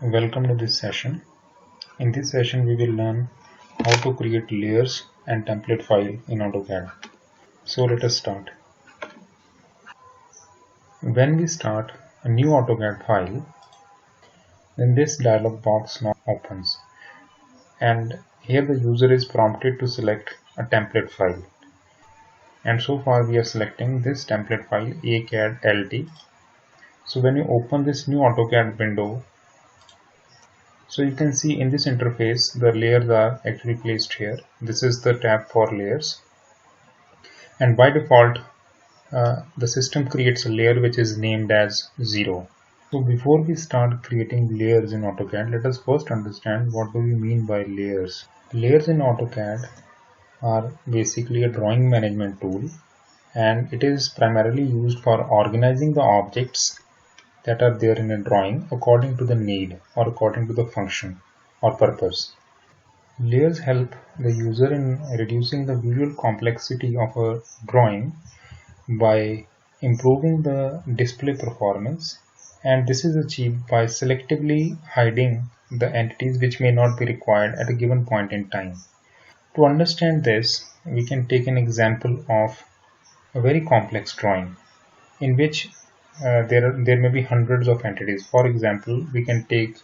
Welcome to this session. In this session we will learn how to create layers and template file in Autocad. So let us start. When we start a new Autocad file, then this dialog box now opens, and here the user is prompted to select a template file. And so far we are selecting this template file ACAD LT. So when you open this new Autocad window, so you can see in this interface the layers are actually placed here. This is the tab for layers, and by default the system creates a layer which is named as 0. So before we start creating layers in AutoCAD, let us first understand what do we mean by layers. Layers in AutoCAD are basically a drawing management tool, and it is primarily used for organizing the objects that are there in a drawing according to the need or according to the function or purpose. Layers help the user in reducing the visual complexity of a drawing by improving the display performance, and this is achieved by selectively hiding the entities which may not be required at a given point in time. To understand this, we can take an example of a very complex drawing in which there may be hundreds of entities. For example, we can take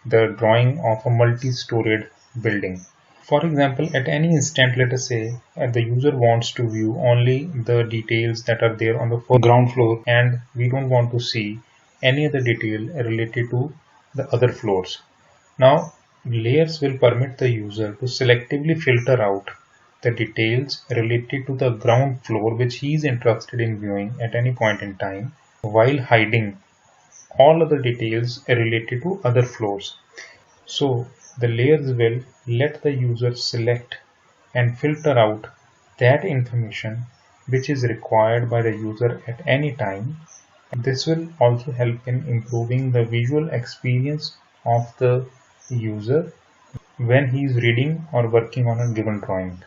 the drawing of a multi-storied building. For example, at any instant, let us say the user wants to view only the details that are there on the ground floor, and we don't want to see any other detail related to the other floors. Now, layers will permit the user to selectively filter out the details related to the ground floor which he is interested in viewing at any point in time, while hiding all other details related to other floors. So the layers will let the user select and filter out that information which is required by the user at any time. This will also help in improving the visual experience of the user when he is reading or working on a given drawing.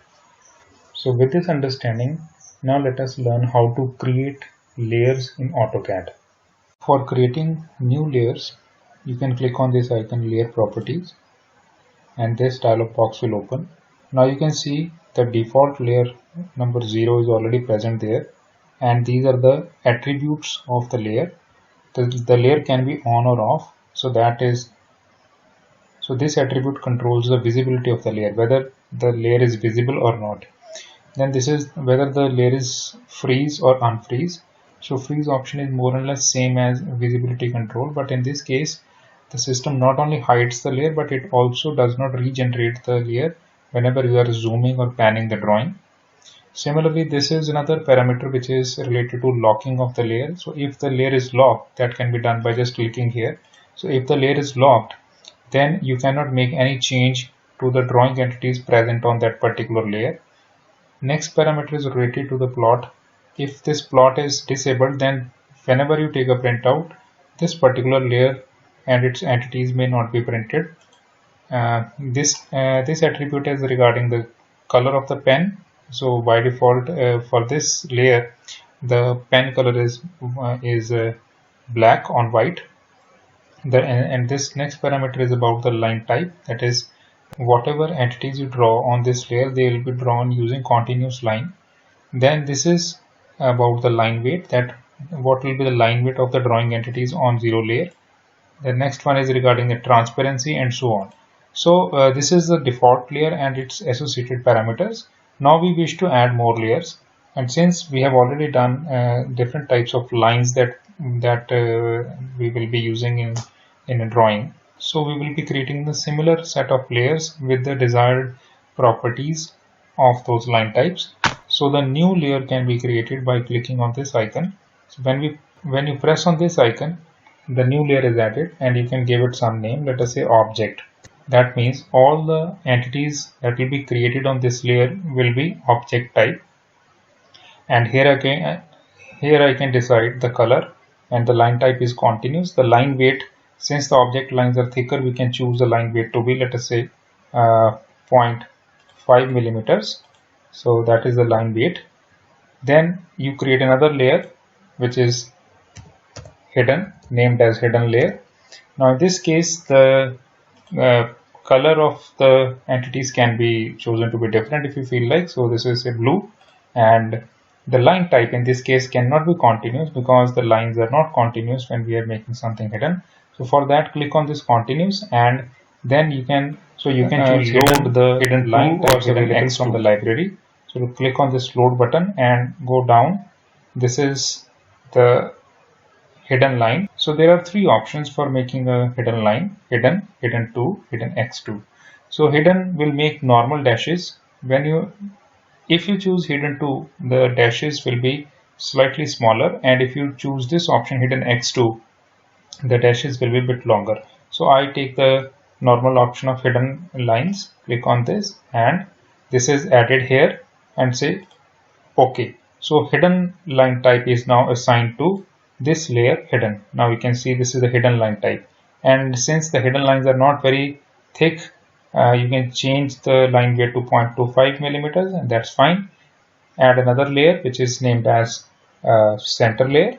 So with this understanding, now let us learn how to create layers in AutoCAD. For creating new layers, you can click on this icon, Layer Properties, and this dialog box will open. Now you can see the default layer number 0 is already present there, and these are the attributes of the layer. The layer can be on or off, so this attribute controls the visibility of the layer, whether the layer is visible or not. Then this is whether the layer is freeze or unfreeze. So freeze option is more or less same as visibility control, but in this case the system not only hides the layer, but it also does not regenerate the layer whenever you are zooming or panning the drawing. Similarly, this is another parameter which is related to locking of the layer. So if the layer is locked, that can be done by just clicking here. So if the layer is locked, then you cannot make any change to the drawing entities present on that particular layer. Next parameter is related to the plot. If this plot is disabled, then whenever you take a printout, this particular layer and its entities may not be printed. This attribute is regarding the color of the pen. So by default, for this layer, the pen color is black on white. And this next parameter is about the line type, that is, whatever entities you draw on this layer, they will be drawn using continuous line. Then this is about the line weight, that what will be the line weight of the drawing entities on 0 layer. The next one is regarding the transparency, and so on. So this is the default layer and its associated parameters. Now we wish to add more layers, and since we have already done different types of lines that we will be using in a drawing, so we will be creating the similar set of layers with the desired properties of those line types. So the new layer can be created by clicking on this icon. So when you press on this icon, the new layer is added, and you can give it some name. Let us say object. That means all the entities that will be created on this layer will be object type. And here I can decide the color, and the line type is continuous. The line weight, since the object lines are thicker, we can choose the line weight to be, let us say, 0.5 millimeters. So that is the line weight. Then you create another layer which is hidden, named as hidden layer. Now in this case, the color of the entities can be chosen to be different if you feel like. So this is a blue, and the line type in this case cannot be continuous because the lines are not continuous when we are making something hidden. So for that, click on this continuous, and then you can choose load the hidden line type available from the library. So to click on this load button and go down, this is the hidden line. So there are three options for making a hidden line: hidden, hidden 2, hidden x2. So hidden will make normal dashes. If you choose hidden 2, the dashes will be slightly smaller, and if you choose this option hidden x2, the dashes will be a bit longer. So I take the normal option of hidden lines, click on this, and this is added here, and say OK. So hidden line type is now assigned to this layer hidden. Now you can see this is the hidden line type, and since the hidden lines are not very thick, you can change the line weight to 0.25 millimeters, and that's fine. Add another layer which is named as center layer,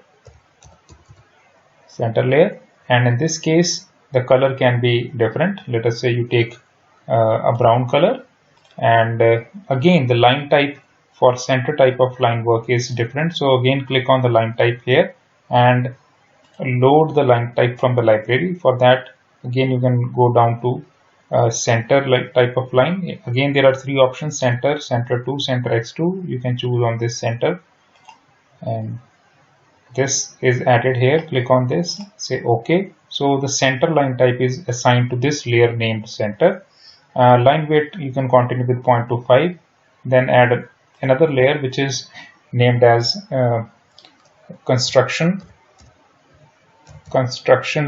and in this case the color can be different. Let us say you take a brown color, and again the line type for center type of line work is different. So again, click on the line type here and load the line type from the library. For that, again you can go down to center type of line. Again, there are three options: center, center 2, center x2. You can choose on this center, and this is added here. Click on this, say OK. So the center line type is assigned to this layer named center. Line weight you can continue with 0.25, then add another layer which is named as construction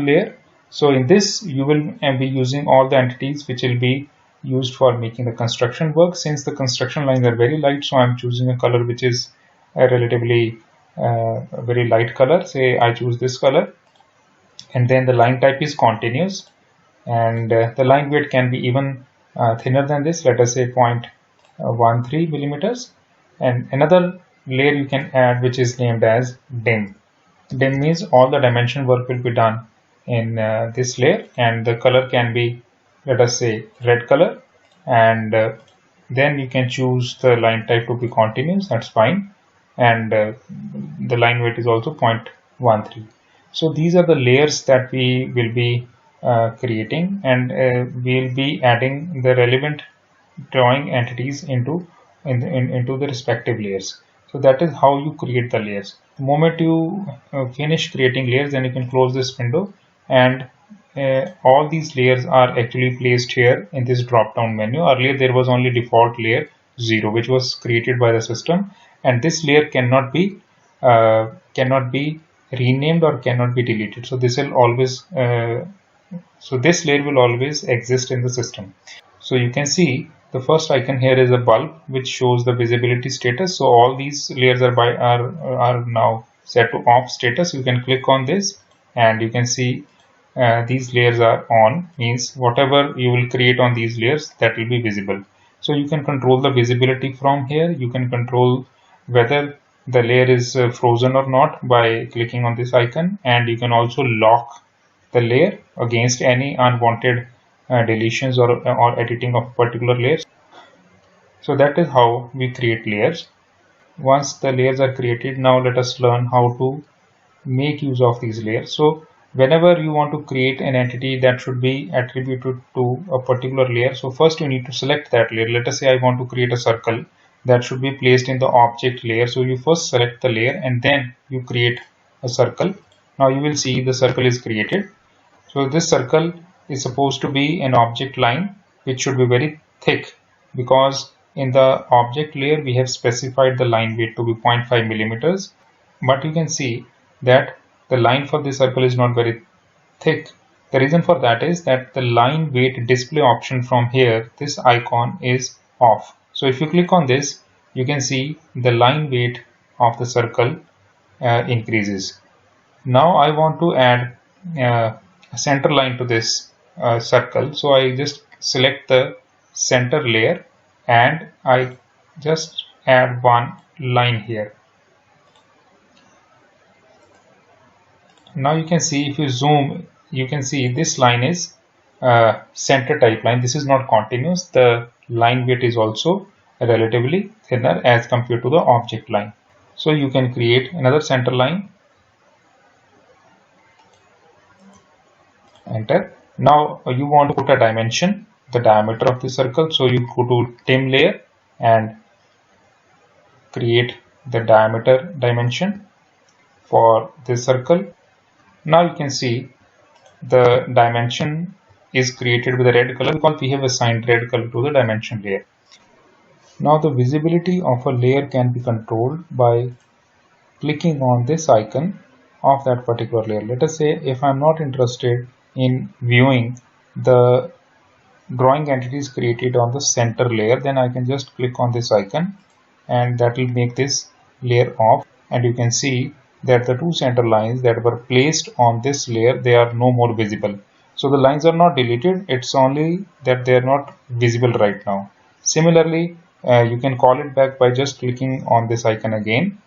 layer. So in this you will be using all the entities which will be used for making the construction work. Since the construction lines are very light, so I'm choosing a color which is a relatively very light color. Say I choose this color, and then the line type is continuous, and the line weight can be even thinner than this. Let us say 0.13 millimeters. And another layer you can add which is named as dim. Dim means all the dimension work will be done in this layer, and the color can be, let us say, red color, and then you can choose the line type to be continuous. That's fine, and the line weight is also 0.13. So these are the layers that we will be creating, and we'll be adding the relevant drawing entities into the respective layers. So that is how you create the layers. The moment you finish creating layers, then you can close this window, and all these layers are actually placed here in this drop down menu. Earlier there was only default layer 0, which was created by the system, and this layer cannot be renamed or cannot be deleted. So this will always this layer will always exist in the system. So you can see the first icon here is a bulb which shows the visibility status. So all these layers are now set to off status. You can click on this, and you can see these layers are on, means whatever you will create on these layers, that will be visible. So you can control the visibility from here. You can control whether the layer is frozen or not by clicking on this icon, and you can also lock the layer against any unwanted deletions or editing of particular layers. So that is how we create layers. Once the layers are created, now let us learn how to make use of these layers. So whenever you want to create an entity that should be attributed to a particular layer, so first you need to select that layer. Let us say I want to create a circle that should be placed in the object layer. So you first select the layer and then you create a circle. Now you will see the circle is created. So this circle is supposed to be an object line which should be very thick, because in the object layer we have specified the line weight to be 0.5 millimeters, but you can see that the line for this circle is not very thick. The reason for that is that the line weight display option from here, this icon, is off. So if you click on this, you can see the line weight of the circle increases. Now I want to add a center line to this circle, so I just select the center layer and I just add one line here. Now you can see, if you zoom you can see this line is center type line. This is not continuous. The line weight is also relatively thinner as compared to the object line. So you can create another center line. Enter. Now you want to put a dimension, the diameter of the circle. So you go to dim layer and create the diameter dimension for this circle. Now you can see the dimension is created with a red color because we have assigned red color to the dimension layer. Now the visibility of a layer can be controlled by clicking on this icon of that particular layer. Let us say if I'm not interested in viewing the drawing entities created on the center layer, then I can just click on this icon and that will make this layer off, and you can see that the two center lines that were placed on this layer, they are no more visible. So the lines are not deleted, it's only that they are not visible right now. Similarly, you can call it back by just clicking on this icon again.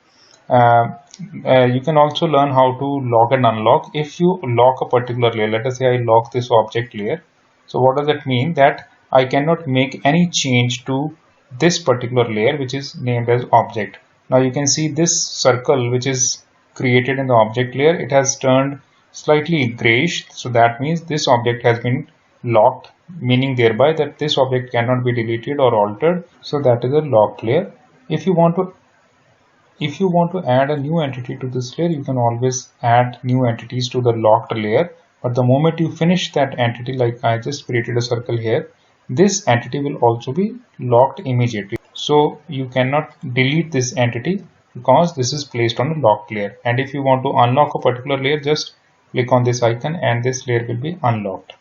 You can also learn how to lock and unlock. If you lock a particular layer, let us say I lock this object layer. So what does that mean? That I cannot make any change to this particular layer which is named as object. Now you can see this circle which is created in the object layer, it has turned slightly grayish. So that means this object has been locked, meaning thereby that this object cannot be deleted or altered. So that is a locked layer. If you want to add a new entity to this layer, you can always add new entities to the locked layer. But the moment you finish that entity, like I just created a circle here, this entity will also be locked immediately. So you cannot delete this entity because this is placed on a locked layer. And if you want to unlock a particular layer, just click on this icon and this layer will be unlocked.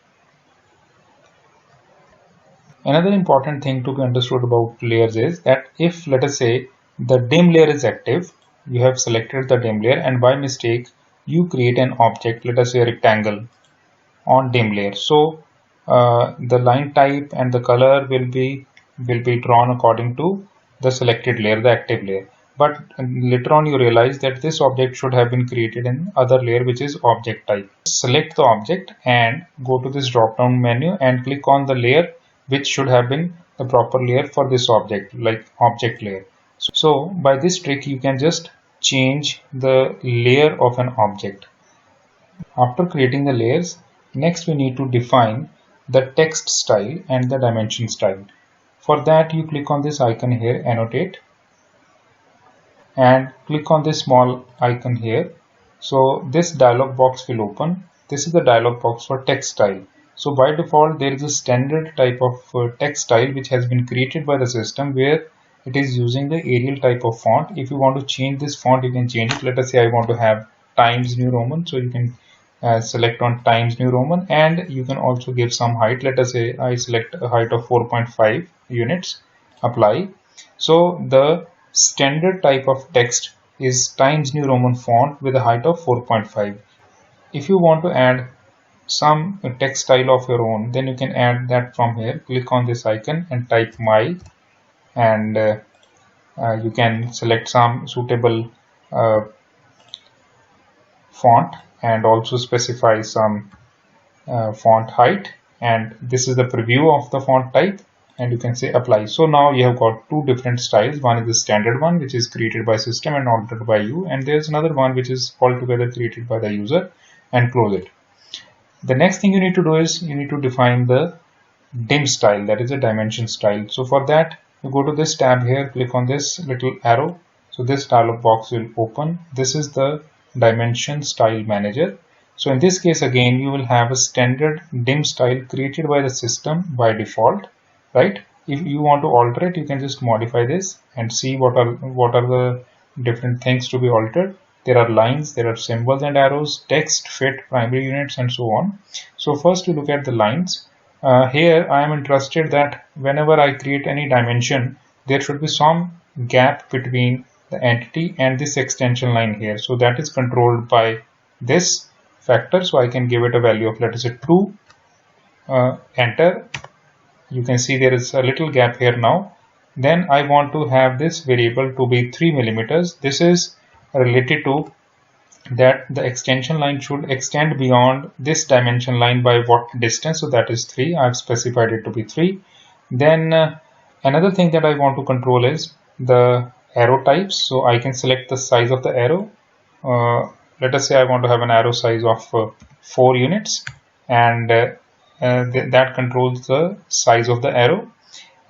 Another important thing to be understood about layers is that if, let us say, the dim layer is active, you have selected the dim layer and by mistake you create an object, let us say a rectangle on dim layer. So the line type and the color will be drawn according to the selected layer, the active layer. But later on you realize that this object should have been created in other layer which is object type. Select the object and go to this drop down menu and click on the layer which should have been the proper layer for this object, like object layer. So by this trick you can just change the layer of an object. After creating the layers, next we need to define the text style and the dimension style. For that you click on this icon here, annotate, and click on this small icon here. So this dialog box will open. This is the dialog box for text style. So by default there is a standard type of text style which has been created by the system where it is using the Arial type of font. If you want to change this font, you can change it. Let us say I want to have Times New Roman, so you can select on Times New Roman, and you can also give some height. Let us say I select a height of 4.5 units, apply. So the standard type of text is Times New Roman font with a height of 4.5. If you want to add some text style of your own, then you can add that from here. Click on this icon and type my, and you can select some suitable font and also specify some font height, and this is the preview of the font type, and you can say apply. So now you have got two different styles. One is the standard one which is created by system and altered by you, and there's another one which is altogether created by the user, and close it. The next thing you need to do is you need to define the dim style, that is a dimension style. So for that you go to this tab here, click on this little arrow. So this dialog box will open. This is the dimension style manager. So in this case again you will have a standard dim style created by the system by default, right? If you want to alter it, you can just modify this and see what are the different things to be altered. There are lines, there are symbols and arrows, text, fit, primary units, and so on. So first we look at the lines. Here I am interested that whenever I create any dimension, there should be some gap between the entity and this extension line here. So that is controlled by this factor. So I can give it a value of, let us say, 2. Enter. You can see there is a little gap here now. Then I want to have this variable to be 3 millimeters. This is related to that the extension line should extend beyond this dimension line by what distance. So that is 3. I've specified it to be 3. Then another thing that I want to control is the arrow types. So I can select the size of the arrow. Let us say I want to have an arrow size of 4 units, and that controls the size of the arrow.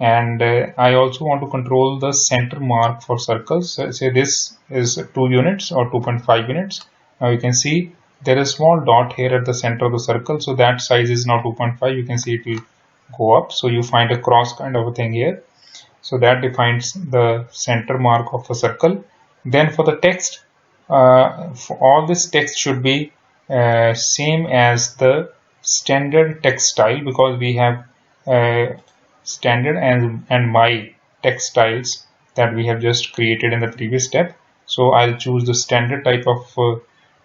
And I also want to control the center mark for circles. So say this is 2 units or 2.5 units. Now you can see there is a small dot here at the center of the circle, so that size is now 2.5. You can see it will go up, so you find a cross kind of a thing here. So that defines the center mark of a circle. Then for the text, for all this text should be same as the standard text style, because we have standard and my text styles that we have just created in the previous step. So I'll choose the standard type of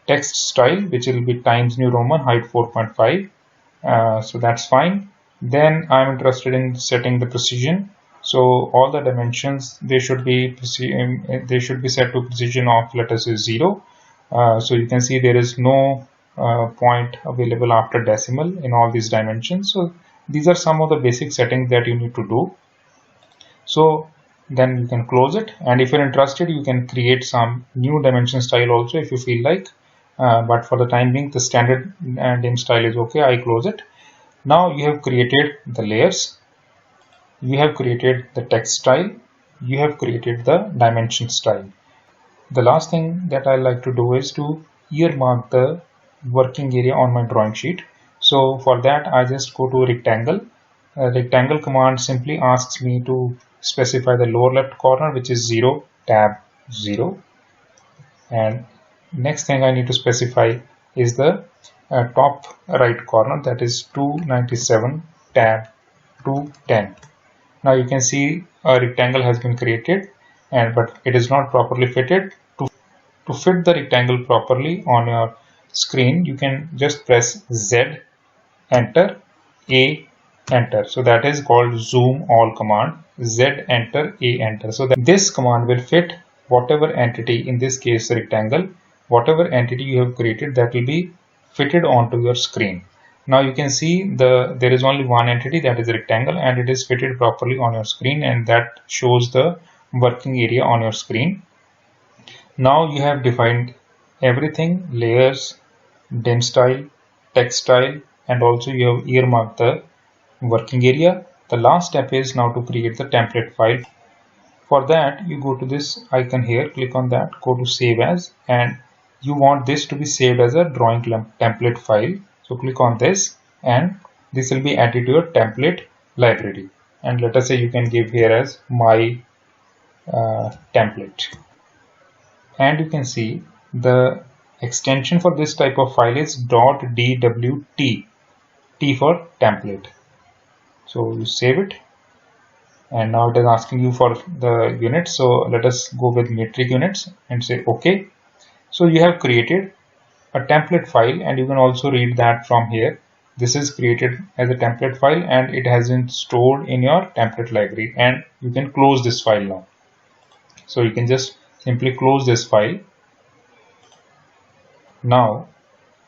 text style, which will be Times New Roman, height 4.5. So that's fine. Then I'm interested in setting the precision. So all the dimensions, they should be set to precision of, let us say, 0. So you can see there is no point available after decimal in all these dimensions. So these are some of the basic settings that you need to do. So then you can close it, and if you're interested, you can create some new dimension style also if you feel like, but for the time being the standard dim style is okay. I close it. Now you have created the layers, you have created the text style, you have created the dimension style. The last thing that I like to do is to earmark the working area on my drawing sheet. So for that I just go to rectangle. Rectangle command simply asks me to specify the lower left corner, which is 0, tab 0, and next thing I need to specify is the top right corner, that is 297, tab 210. Now you can see a rectangle has been created, but it is not properly fitted. To fit the rectangle properly on your screen, you can just press Z, enter, A, enter. So that is called zoom all command. Z, enter, A, enter. So that this command will fit whatever entity, in this case rectangle, whatever entity you have created, that will be fitted onto your screen. Now you can see there is only one entity, that is rectangle, and it is fitted properly on your screen, and that shows the working area on your screen. Now you have defined everything: layers, dim style, text style, and also you have earmarked the working area. The last step is now to create the template file. For that, you go to this icon here, click on that, go to save as, and you want this to be saved as a drawing template file. So click on this, and this will be added to your template library. And let us say you can give here as my template. And you can see the extension for this type of file is .dwt, T for template. So you save it, and now it is asking you for the units. So let us go with metric units and say OK. So you have created a template file, and you can also read that from here. This is created as a template file, and it has been stored in your template library, and you can close this file now. So you can just simply close this file. Now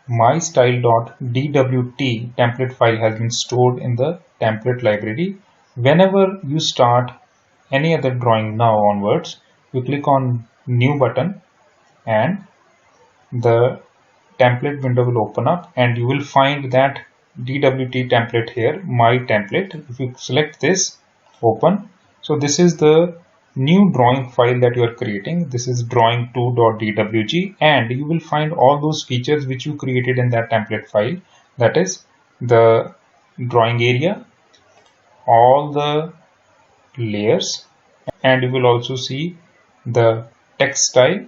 my style.dwt template file has been stored in the template library. Whenever you start any other drawing now onwards, you click on new button, and the template window will open up, and you will find that DWT template here, my template. If you select this, open. So this is the new drawing file that you are creating. This is drawing2.dwg, and you will find all those features which you created in that template file. That is the drawing area, all the layers, and you will also see the text style,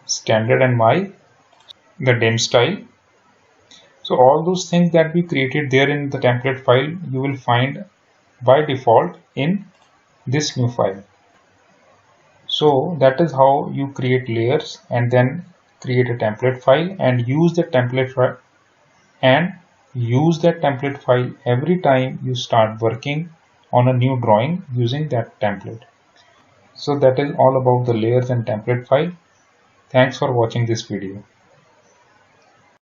standard and my, the dim style. So all those things that we created there in the template file, you will find by default in this new file. So that is how you create layers and then create a template file and use the template file, and use that template file every time you start working on a new drawing using that template. So that is all about the layers and template file. Thanks for watching this video.